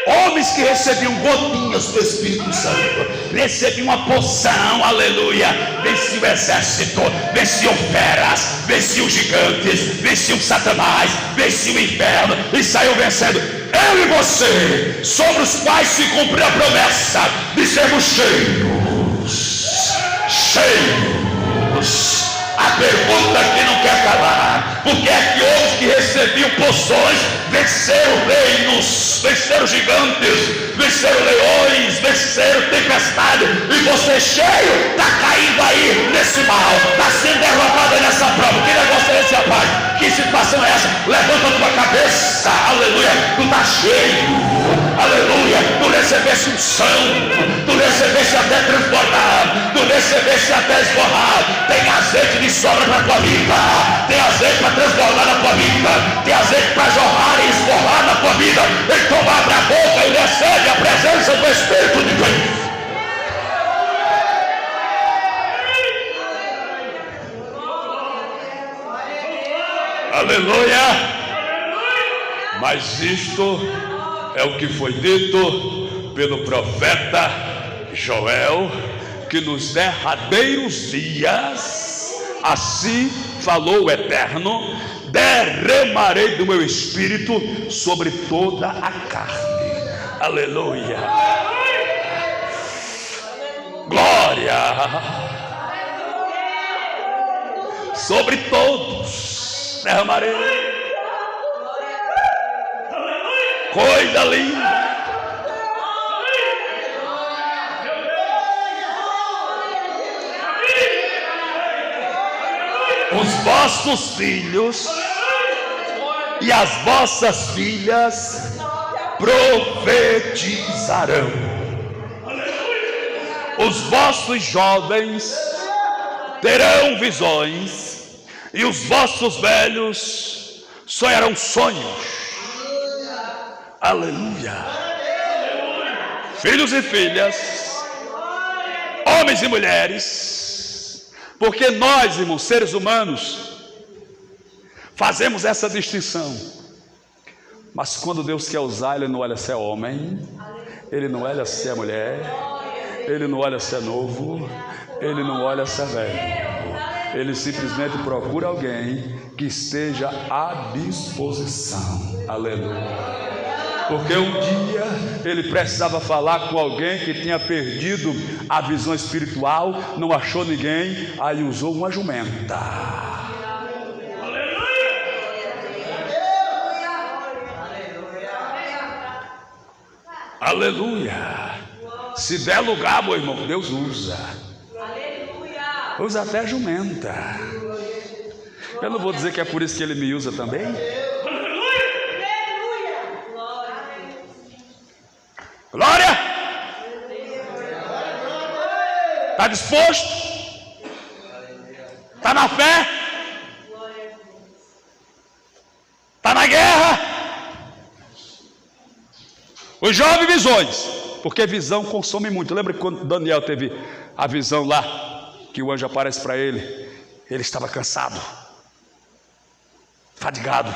Homens que recebiam gotinhas do Espírito Santo, recebiam uma poção, aleluia, venciam o exército, venciam feras, venciam gigantes, venciam Satanás, venciam o inferno e saiu vencendo. Eu e você, sobre os quais se cumpriu a promessa de sermos cheios. A pergunta que não quer calar: por que é que homens que recebiam poções venceram reinos, venceram gigantes, venceram leões, venceram tempestade, e você cheio está caindo aí nesse mal, está sendo derrotado nessa prova? Que negócio é esse, rapaz? Que situação é essa? Levanta a tua cabeça, aleluia. Tu está cheio, aleluia. Tu recebeste unção, tu recebeste até transbordar, tu recebeste até esborrar. Tem azeite de sobra para a tua vida, tem azeite para transbordar na tua vida, tem azeite para jorrar e esborrar na tua vida. Então abre a boca e recebe a presença do Espírito de Deus. Aleluia. Mas isto é o que foi dito pelo profeta Joel, que nos derradeiros dias, assim falou o Eterno: derramarei do meu espírito sobre toda a carne. Aleluia. Glória. Sobre todos derramarei. Coisa linda. Os vossos filhos e as vossas filhas profetizarão. Os vossos jovens terão visões, e os vossos velhos sonharão sonhos. Aleluia. Filhos e filhas, homens e mulheres, porque nós, irmãos, seres humanos, fazemos essa distinção. Mas quando Deus quer usar, Ele não olha se é homem, Ele não olha se é mulher, Ele não olha se é novo, Ele não olha se é velho. Ele simplesmente procura alguém que esteja à disposição. Aleluia. Porque um dia ele precisava falar com alguém que tinha perdido a visão espiritual, não achou ninguém, aí usou uma jumenta. Aleluia. Se der lugar, meu irmão, Deus usa. Usa até jumenta. Eu não vou dizer que é por isso que Ele me usa também. Glória! Está disposto? Está na fé? Está na guerra? Os jovens visões, porque visão consome muito. Lembra que quando Daniel teve a visão lá, que o anjo aparece para ele, ele estava cansado, fadigado,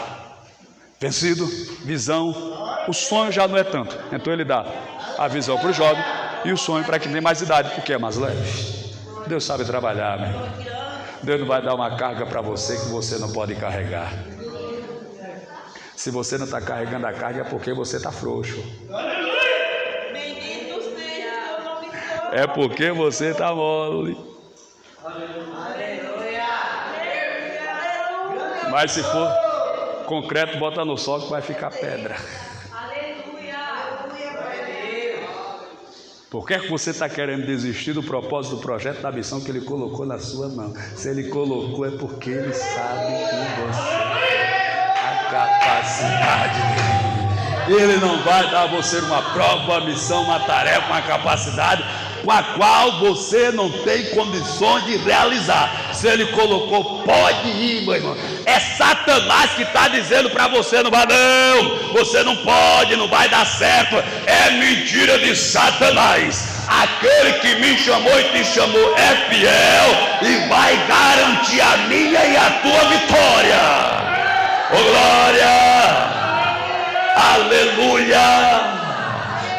vencido, visão. O sonho já não é tanto, então ele dá a visão para o jovem e o sonho para quem tem mais idade, porque é mais leve. Deus sabe trabalhar, meu irmão. Deus não vai dar uma carga para você que você não pode carregar. Se você não está carregando a carga, é porque você está frouxo. É porque você está mole. Mas se for concreto, bota no sol que vai ficar pedra. Por que você está querendo desistir do propósito, do projeto, da missão que Ele colocou na sua mão? Se Ele colocou, é porque Ele sabe que você tem a capacidade dele. Ele não vai dar a você uma prova, uma missão, uma tarefa, uma capacidade com a qual você não tem condições de realizar. Se Ele colocou, pode ir, meu irmão. É Satanás que está dizendo para você: não vai não, você não pode, não vai dar certo. É mentira de Satanás. Aquele que me chamou e te chamou é fiel e vai garantir a minha e a tua vitória. Oh glória, aleluia.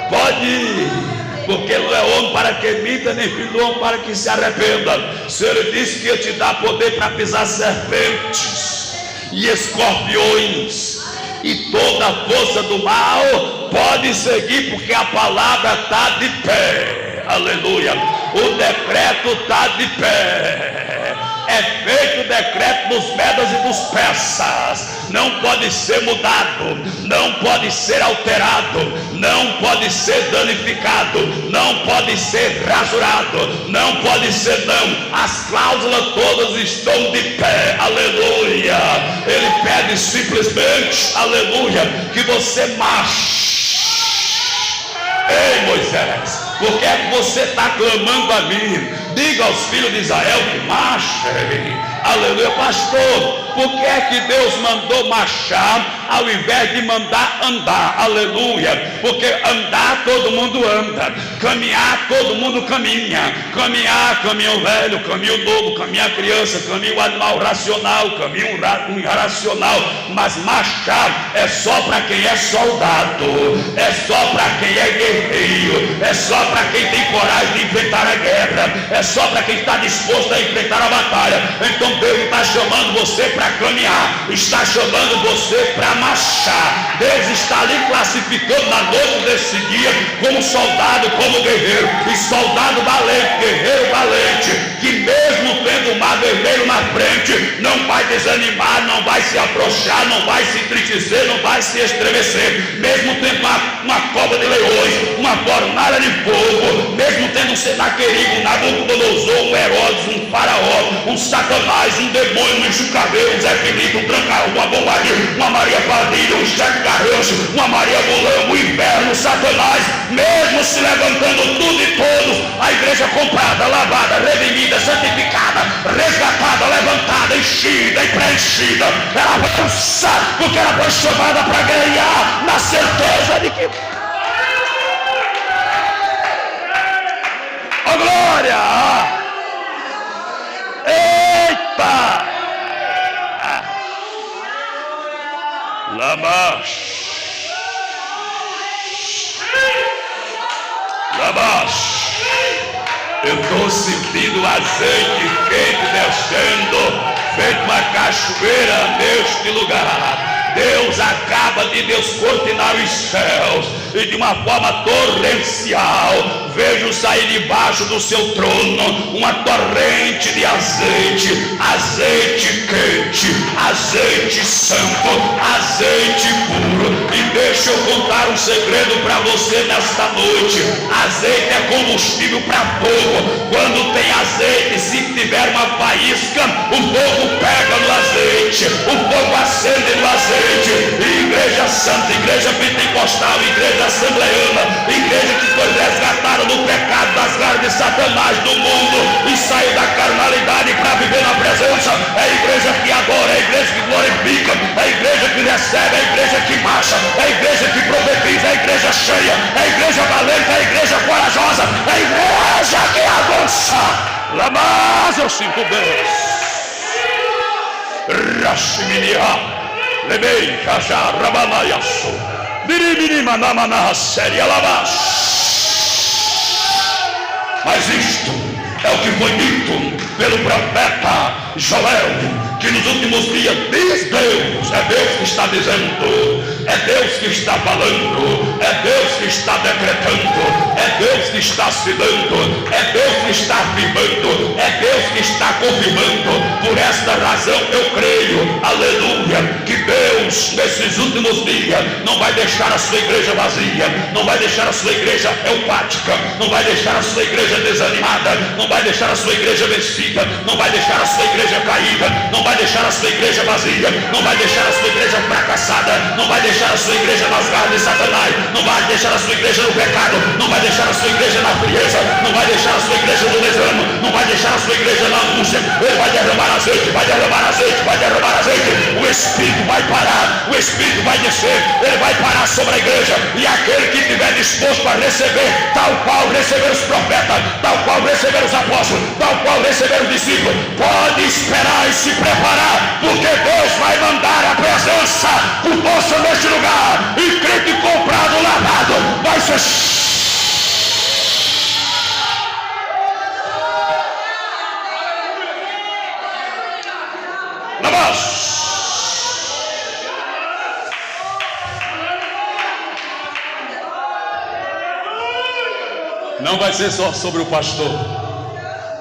Pode ir. Porque não é homem para que minta, nem filho do homem para que se arrependa. Se Ele disse que ia te dar poder para pisar serpentes e escorpiões e toda a força do mal, pode seguir, porque a palavra está de pé. Aleluia. O decreto está de pé. É feito o decreto dos medas e dos persas. Não pode ser mudado, não pode ser alterado, não pode ser danificado, não pode ser rasurado, não pode ser não. As cláusulas todas estão de pé. Aleluia. Ele pede simplesmente, aleluia, que você marche. Ei, Moisés, por que é que você está clamando a mim? Diga aos filhos de Israel que marchem. Aleluia. Pastor, por que é que Deus mandou marchar ao invés de mandar andar? Aleluia. Porque andar todo mundo anda, caminhar todo mundo caminha. Caminhar, caminho velho, caminho novo, caminho criança, caminho animal racional, caminho irracional. Mas marchar é só para quem é soldado, é só para quem é guerreiro, é só para quem tem coragem de enfrentar a guerra, é só para quem está disposto a enfrentar a batalha. Então Deus está chamando você para caminhar, está chamando você para marchar. Deus está ali classificando na noite desse dia como soldado, como guerreiro. E soldado valente, guerreiro valente, que mesmo tendo o mar vermelho na frente, não vai desanimar, não vai se afrouxar, não vai se entristecer, não vai se estremecer. Mesmo tendo uma cova de leões, uma fornalha de fogo, mesmo tendo um Senaqueribe, um Nabucodonosor, um Herodes, um Faraó, um Satanás, um demônio, um enxucaveiro, um Zé Felipe, um Trancarro, uma Bombaria, uma Maria Padilha, um Chefe Carrancho, uma Maria Bolão, o inferno, Satanás, mesmo se levantando tudo e todos, a igreja comprada, lavada, redimida, santificada, resgatada, levantada, enchida e preenchida, ela vai dançar, porque ela foi chamada para ganhar, na certeza de que... Oh glória! Eita! Lamash. Eu estou sentindo azeite quente descendo, feito uma cachoeira neste lugar. Deus acaba de descortinar os céus e de uma forma torrencial vejo sair debaixo do seu trono uma torrente de azeite, azeite quente, azeite santo, azeite puro. E deixa eu contar um segredo para você nesta noite: azeite é combustível para fogo. Quando tem azeite, se tiver uma faísca, o fogo pega no azeite, o fogo acende no azeite. Igreja santa, igreja pentecostal, igreja assembleana, igreja que foi resgatada do pecado, das garras de Satanás do mundo e saiu da carnalidade para viver na presença. É a igreja que adora, é a igreja que glorifica, é a igreja que recebe, é a igreja que marcha, é a igreja que profetiza, é a igreja cheia, é a igreja valente, é a igreja corajosa, é a igreja que avança. Lamas, eu sinto Deus. Rashiminia. Lebei, Kaja, Rabanayasu, Biribiri, Manamana, Séria, Lavas. Mas isto é o que foi dito pelo profeta Joel, que nos últimos dias diz Deus, é Deus que está dizendo, é Deus que está falando, é Deus que está decretando, é Deus que está assinando, é Deus que está afirmando, é Deus que está confirmando. Por esta razão eu creio, aleluia, que Deus nesses últimos dias não vai deixar a sua igreja vazia, não vai deixar a sua igreja eupática, não vai deixar a sua igreja desanimada, não vai deixar a sua igreja vencida, não vai deixar a sua igreja caída, não vai deixar a sua igreja vazia, não vai deixar a sua igreja fracassada, não vai deixar a sua igreja nas garras de Satanás, não vai deixar a sua igreja no pecado, não vai deixar a sua igreja na frieza, não vai deixar a sua igreja no desânimo, não vai deixar a sua igreja na angústia. Ele vai derramar azeite, vai derramar azeite, vai derramar azeite. O Espírito vai parar, o Espírito vai descer, ele vai parar sobre a igreja, e aquele que estiver disposto a receber, tal qual receberam os profetas, tal qual receberam os apóstolos, tal qual receberam os discípulos, pode esperar e se preparar, porque Deus vai mandar a presença por força neste lugar, e crente comprado, lavado, vai ser. Não vai ser só sobre o pastor,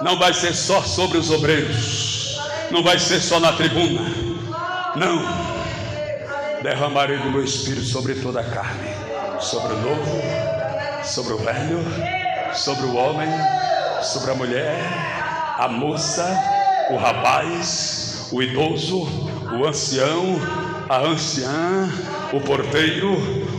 não vai ser só sobre os obreiros, não vai ser só na tribuna, não. Derramarei do meu Espírito sobre toda a carne, sobre o novo, sobre o velho, sobre o homem, sobre a mulher, a moça, o rapaz, o idoso, o ancião, a anciã, o porteiro,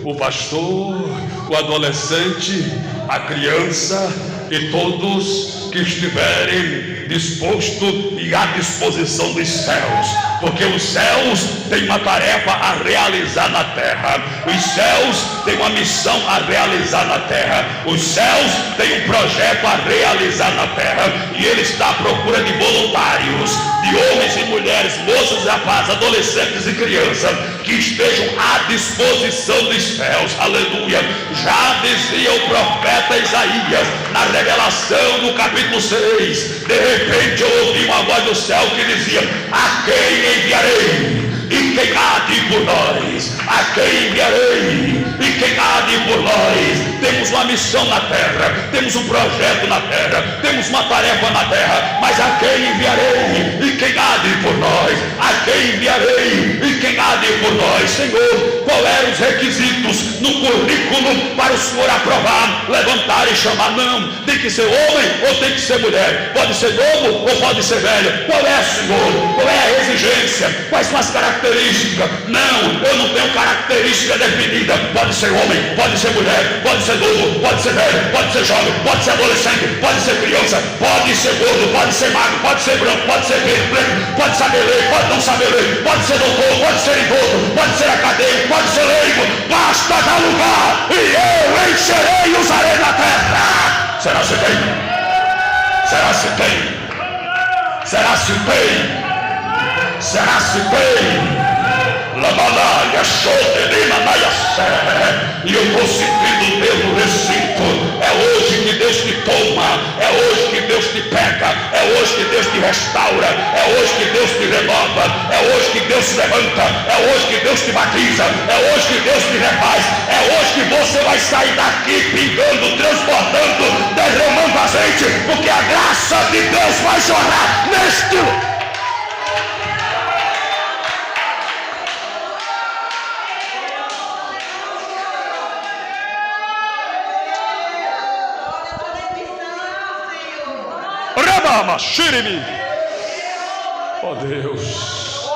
o pastor, o adolescente, a criança e todos que estiverem dispostos e à disposição dos céus, porque os céus têm uma tarefa a realizar na terra, os céus têm uma missão a realizar na terra, os céus têm um projeto a realizar na terra, e ele está à procura de voluntários, de homens e mulheres, moços e rapazes, adolescentes e crianças, que estejam à disposição dos céus, aleluia. Já dizia o profeta Isaías, na revelação do capítulo 6, de repente eu ouvi uma voz do céu que dizia: a quem enviarei? E quem há de ir por nós? A quem enviarei? E quem há de ir por nós? Temos uma missão na terra, temos um projeto na terra, temos uma tarefa na terra, mas a quem enviarei? E quem há de ir por nós? A quem enviarei? E quem há de ir por nós? Senhor, qual eram os requisitos no currículo para o Senhor aprovar, levantar e chamar? Não, tem que ser homem ou tem que ser mulher? Pode ser novo ou pode ser velho? Qual é, Senhor? Qual é a exigência? Quais são as características? Não, eu não tenho característica definida. Pode ser homem, pode ser mulher, pode ser novo, pode ser velho, pode ser jovem, pode ser adolescente, pode ser criança, pode ser gordo, pode ser magro, pode ser branco, pode ser preto, pode saber ler, pode não saber ler, pode ser doutor, pode ser idoso, pode ser acadêmico, pode ser leigo. Basta dar lugar e eu encherei e usarei na terra. Será se tem? Será se tem? Será se tem? Será se tem? E eu estou sentindo Deus no recinto. É hoje que Deus te toma, é hoje que Deus te pega, é hoje que Deus te restaura, é hoje que Deus te renova, é hoje que Deus te levanta, é hoje que Deus te batiza, é hoje que Deus te refaz, é hoje que você vai sair daqui pingando, transbordando, derramando azeite, porque a graça de Deus vai jorrar neste lugar. Oh Deus,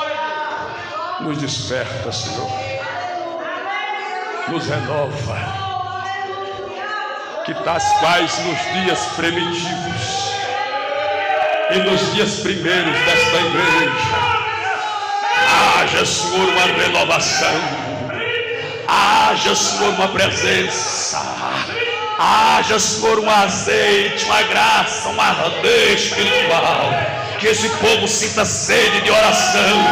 nos desperta, Senhor, nos renova, que tas faz nos dias primitivos e nos dias primeiros desta igreja. Haja, Senhor, uma renovação, haja, Senhor, uma presença, haja, Senhor, um azeite, uma graça, um arder espiritual, que esse povo sinta sede de oração,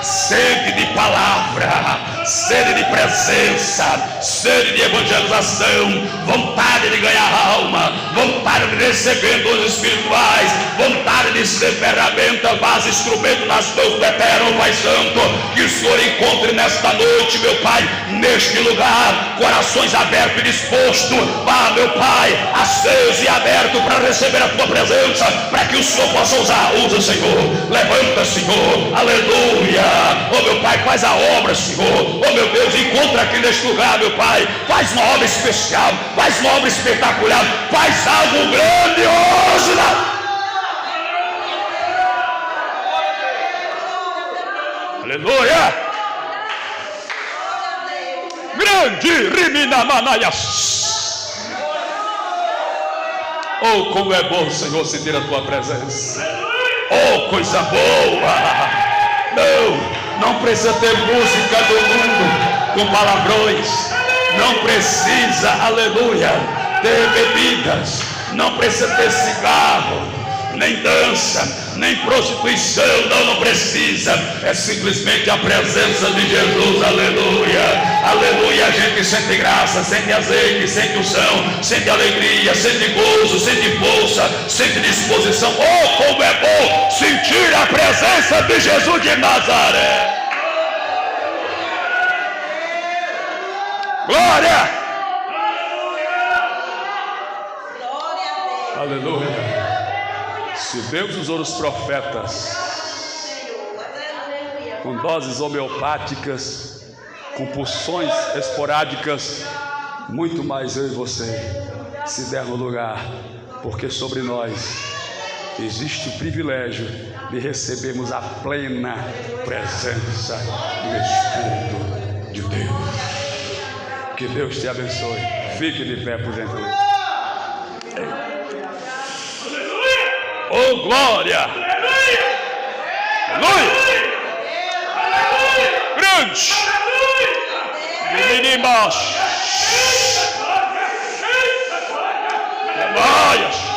sede de palavra, sede de presença, sede de evangelização, vontade de ganhar alma, vontade de receber dons espirituais, vontade de ser ferramenta, vaso, instrumento nas mãos do eterno Pai Santo. Que o Senhor encontre nesta noite, meu Pai, neste lugar, corações abertos e dispostos, meu Pai, aceso e aberto para receber a tua presença, para que o Senhor possa usar. Usa, Senhor, levanta, Senhor, aleluia. Oh, meu Pai, faz a obra, Senhor. Oh, meu Deus, encontra aqui neste lugar, meu Pai, faz uma obra especial, faz uma obra espetacular, faz algo grandioso aleluia. Grande Rimina Manaias. Oh, como é bom, Senhor, sentir a tua presença. Oh, coisa boa. Não precisa ter música do mundo com palavrões. Não precisa, aleluia, ter bebidas. Não precisa ter cigarro, nem dança, nem prostituição. Não precisa. É simplesmente a presença de Jesus, aleluia. Aleluia. A gente sente graça, sente azeite, sente unção, sente alegria, sente gozo, sente força, sente disposição. Oh, como é bom sentir a presença de Jesus de Nazaré. Glória. Aleluia. Se Deus usou os profetas com doses homeopáticas, com pulsões esporádicas, muito mais eu e você, se dermos lugar, porque sobre nós existe o privilégio de recebermos a plena presença do Espírito de Deus. Que Deus te abençoe. Fique de pé, por gentileza. Oh, glória! Aleluia! Grande! Meninas! Glória!